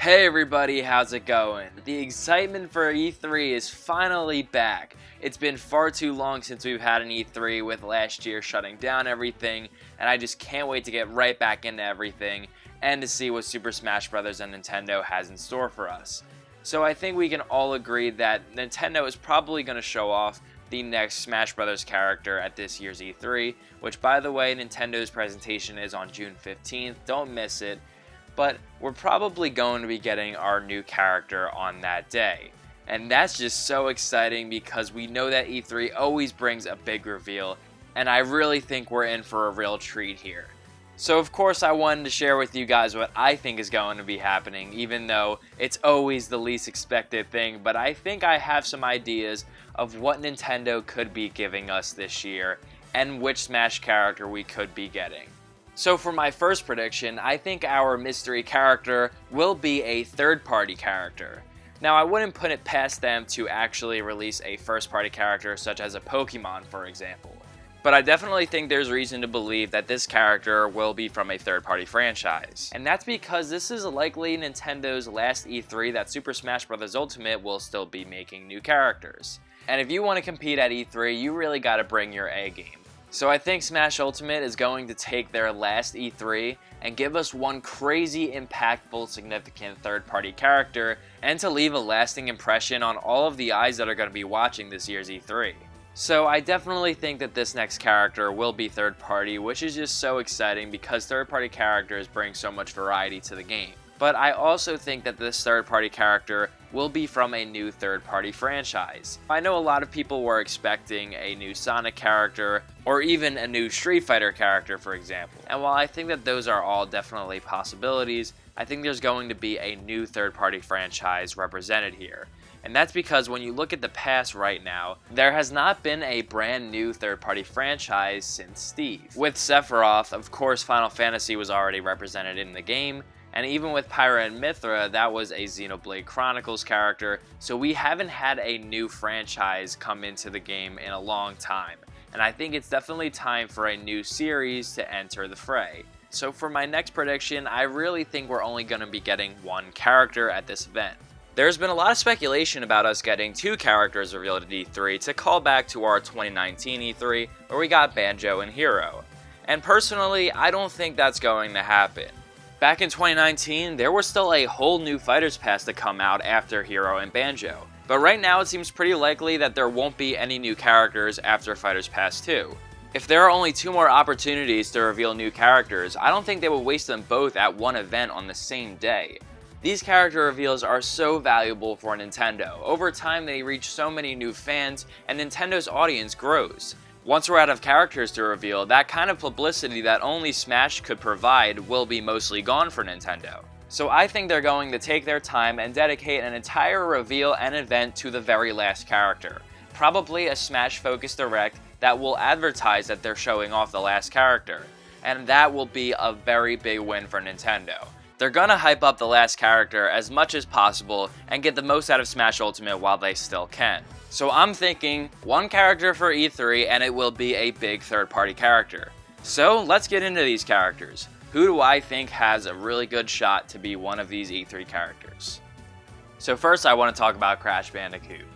Hey everybody, how's it going? The excitement for E3 is finally back. It's been far too long since we've had an E3 with last year shutting down everything, and I just can't wait to get right back into everything and to see what Super Smash Bros. And Nintendo has in store for us. So I think we can all agree that Nintendo is probably going to show off the next Smash Bros. Character at this year's E3, which by the way, Nintendo's presentation is on June 15th, don't miss it. But we're probably going to be getting our new character on that day. And that's just so exciting because we know that E3 always brings a big reveal, and I really think we're in for a real treat here. So of course I wanted to share with you guys what I think is going to be happening, even though it's always the least expected thing, but I think I have some ideas of what Nintendo could be giving us this year, and which Smash character we could be getting. So for my first prediction, I think our mystery character will be a third-party character. Now I wouldn't put it past them to actually release a first-party character such as a Pokemon, for example. But I definitely think there's reason to believe that this character will be from a third-party franchise. And that's because this is likely Nintendo's last E3 that Super Smash Bros. Ultimate will still be making new characters. And if you want to compete at E3, you really gotta bring your A game. So I think Smash Ultimate is going to take their last E3 and give us one crazy, impactful, significant third-party character, and to leave a lasting impression on all of the eyes that are going to be watching this year's E3. So I definitely think that this next character will be third-party, which is just so exciting because third-party characters bring so much variety to the game. But I also think that this third-party character will be from a new third-party franchise. I know a lot of people were expecting a new Sonic character, or even a new Street Fighter character, for example. And while I think that those are all definitely possibilities, I think there's going to be a new third-party franchise represented here. And that's because when you look at the past right now, there has not been a brand new third-party franchise since Steve. With Sephiroth, of course Final Fantasy was already represented in the game, and even with Pyra and Mythra, that was a Xenoblade Chronicles character, so we haven't had a new franchise come into the game in a long time. And I think it's definitely time for a new series to enter the fray. So for my next prediction, I really think we're only going to be getting one character at this event. There's been a lot of speculation about us getting two characters revealed at E3 to call back to our 2019 E3 where we got Banjo and Hero. And personally, I don't think that's going to happen. Back in 2019, there was still a whole new Fighters Pass to come out after Hero and Banjo. But right now it seems pretty likely that there won't be any new characters after Fighters Pass 2. If there are only two more opportunities to reveal new characters, I don't think they will waste them both at one event on the same day. These character reveals are so valuable for Nintendo. Over time they reach so many new fans and Nintendo's audience grows. Once we're out of characters to reveal, that kind of publicity that only Smash could provide will be mostly gone for Nintendo. So I think they're going to take their time and dedicate an entire reveal and event to the very last character. Probably a Smash-focused direct that will advertise that they're showing off the last character. And that will be a very big win for Nintendo. They're gonna hype up the last character as much as possible and get the most out of Smash Ultimate while they still can. So I'm thinking one character for E3 and it will be a big third-party character. So let's get into these characters. Who do I think has a really good shot to be one of these E3 characters? So first I want to talk about Crash Bandicoot.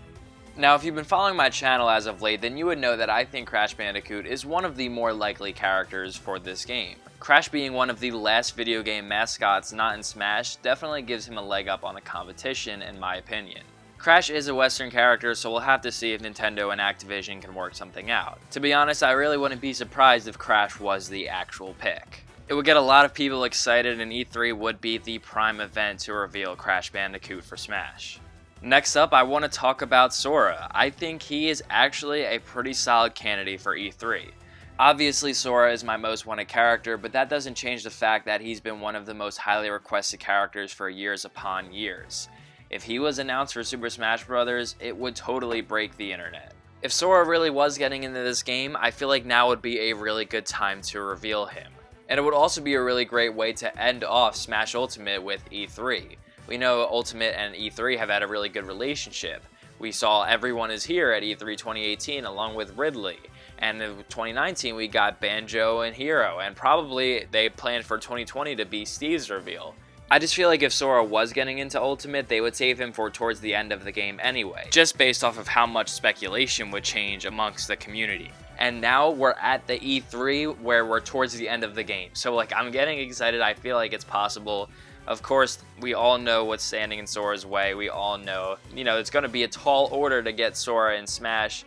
Now if you've been following my channel as of late, then you would know that I think Crash Bandicoot is one of the more likely characters for this game. Crash being one of the last video game mascots not in Smash definitely gives him a leg up on the competition in my opinion. Crash is a Western character, so we'll have to see if Nintendo and Activision can work something out. To be honest, I really wouldn't be surprised if Crash was the actual pick. It would get a lot of people excited and E3 would be the prime event to reveal Crash Bandicoot for Smash. Next up, I want to talk about Sora. I think he is actually a pretty solid candidate for E3. Obviously Sora is my most wanted character, but that doesn't change the fact that he's been one of the most highly requested characters for years upon years. If he was announced for Super Smash Bros., it would totally break the internet. If Sora really was getting into this game, I feel like now would be a really good time to reveal him. And it would also be a really great way to end off Smash Ultimate with E3. We know Ultimate and E3 have had a really good relationship. We saw Everyone Is Here at E3 2018 along with Ridley. And in 2019 we got Banjo and Hero, and probably they planned for 2020 to be Steve's reveal. I just feel like if Sora was getting into Ultimate, they would save him for towards the end of the game anyway, just based off of how much speculation would change amongst the community. And now we're at the E3 where we're towards the end of the game. So like, I'm getting excited. I feel like it's possible. Of course, we all know what's standing in Sora's way. We all know, it's going to be a tall order to get Sora in Smash.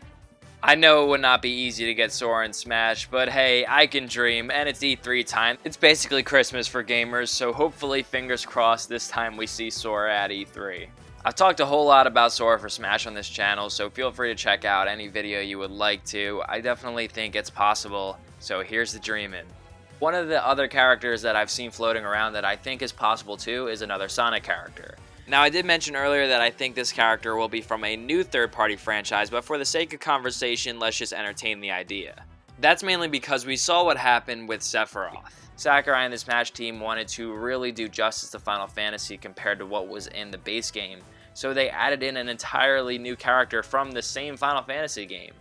I know it would not be easy to get Sora in Smash, but hey, I can dream, and it's E3 time. It's basically Christmas for gamers, so hopefully, fingers crossed, this time we see Sora at E3. I've talked a whole lot about Sora for Smash on this channel, so feel free to check out any video you would like to. I definitely think it's possible, so here's the dreamin'. One of the other characters that I've seen floating around that I think is possible too is another Sonic character. Now, I did mention earlier that I think this character will be from a new third-party franchise, but for the sake of conversation, let's just entertain the idea. That's mainly because we saw what happened with Sephiroth. Sakurai and the Smash team wanted to really do justice to Final Fantasy compared to what was in the base game, so they added in an entirely new character from the same Final Fantasy game.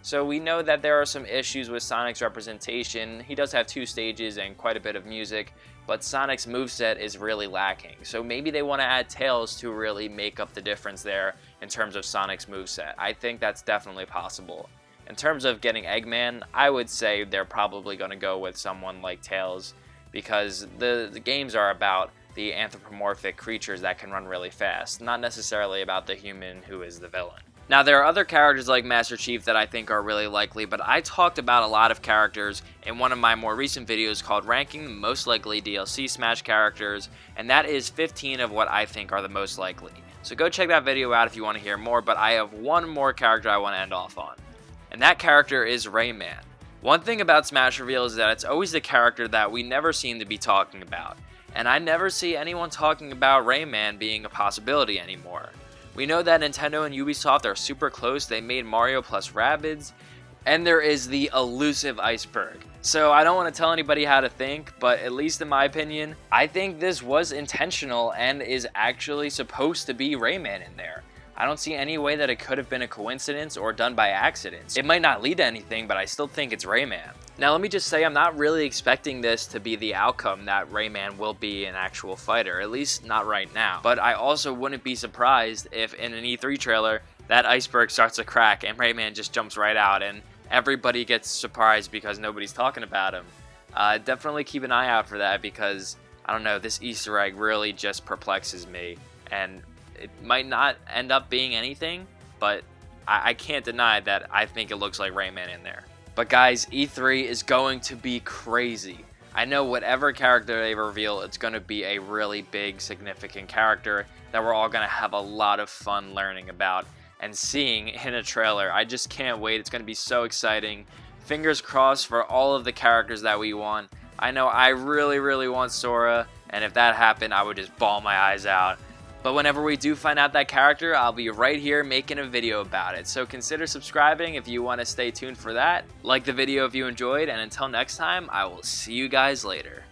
So we know that there are some issues with Sonic's representation. He does have 2 stages and quite a bit of music, but Sonic's moveset is really lacking. So maybe they want to add Tails to really make up the difference there in terms of Sonic's moveset. I think that's definitely possible. In terms of getting Eggman, I would say they're probably going to go with someone like Tails, because the games are about the anthropomorphic creatures that can run really fast, not necessarily about the human who is the villain. Now, there are other characters like Master Chief that I think are really likely, but I talked about a lot of characters in one of my more recent videos called Ranking the Most Likely DLC Smash Characters, and that is 15 of what I think are the most likely. So go check that video out if you want to hear more, but I have one more character I want to end off on, and that character is Rayman. One thing about Smash Reveal is that it's always the character that we never seem to be talking about, and I never see anyone talking about Rayman being a possibility anymore. We know that Nintendo and Ubisoft are super close. They made Mario plus Rabbids, and there is the elusive Iceberg. So I don't want to tell anybody how to think, but at least in my opinion, I think this was intentional and is actually supposed to be Rayman in there. I don't see any way that it could have been a coincidence or done by accident. It might not lead to anything, but I still think it's Rayman. Now let me just say, I'm not really expecting this to be the outcome that Rayman will be an actual fighter, at least not right now. But I also wouldn't be surprised if in an E3 trailer, that iceberg starts to crack and Rayman just jumps right out and everybody gets surprised because nobody's talking about him. Definitely keep an eye out for that, because, I don't know, this Easter egg really just perplexes me. And it might not end up being anything, but I can't deny that I think it looks like Rayman in there. But guys, E3 is going to be crazy. I know whatever character they reveal, it's going to be a really big, significant character that we're all going to have a lot of fun learning about and seeing in a trailer. I just can't wait. It's going to be so exciting. Fingers crossed for all of the characters that we want. I know I really, really want Sora, and if that happened, I would just bawl my eyes out. But whenever we do find out that character, I'll be right here making a video about it. So consider subscribing if you want to stay tuned for that. Like the video if you enjoyed, and until next time, I will see you guys later.